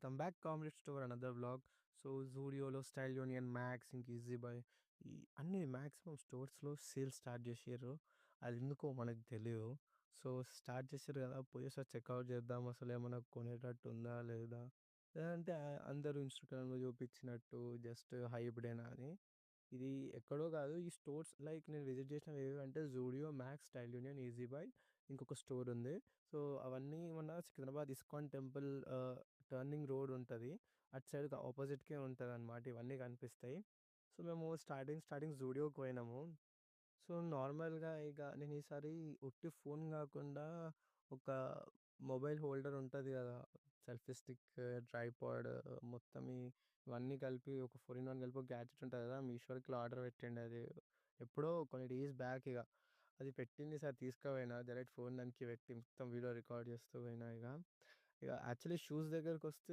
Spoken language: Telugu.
Welcome back comrades to our another vlog. So, జూడియోలో, స్టైల్ యూనియన్, మ్యాక్స్, ఇంక ఈజీ బై ఈ అన్ని మాక్సిమం స్టోర్స్‌లో సేల్ స్టార్ట్ జేషిర్రు. అదెందుకో మనకు తెలీదు. సో, స్టార్ట్ చేసిర్రు గదా! పోయేసరి చెక్‌ఔట్ చేద్దాం. అసలేమన్నా కొనేటట్టుందా? లేదా? లేదంటే అందరూ ఇన్‌స్టాగ్రామ్‌లో చూపించినట్టు జస్ట్ హైప్‌డేనా అని. ఇది ఎక్కడో గాదు. ఈ స్టోర్స్ లైక్ నేను విజిట్ చేసినవి ఏవేవంటే Zudio, Max, Style Union, Easy Buy ఇంకొక స్టోర్ ఉంది. సో, అవన్నీ మన Secunderabad ISKCON temple turning road ఉంటది. అటు సైడ్‌కి ఆపోజిట్‌కే ఉంటదనమాట. ఇవన్నీ కనిపిస్తాయి. సో, మేము స్టార్టింగ్ జూడియోకి పోయినాము. సో, నార్మల్‌గా ఇక నేను ఈసారి ఉట్టి ఫోన్ గాకుండా ఒక మొబైల్ హోల్డర్ ఉంటది గదా! సెల్ఫీ స్టిక్, ట్రైపాడ్ మొత్తం ఇవన్నీ కలిపి ఒక 4 ఇన్ 1 కలిపి ఒక గ్యాడ్జెట్ ఉంటది గదా! మీషో‌లో ఆర్డర్ పెట్టిండే అది. ఎప్పుడో కొన్ని డేస్ బ్యాక్ ఇగ. అది పెట్టింది ఈసారి తీసుకపోయినా డైరెక్ట్ ఫోన్ దానికి పెట్టి మొత్తం వీడియో రికార్డ్ చేస్తూ పోయినా ఇగ. ఇగ యాక్చువల్లీ షూస్ దగ్గరకొస్తే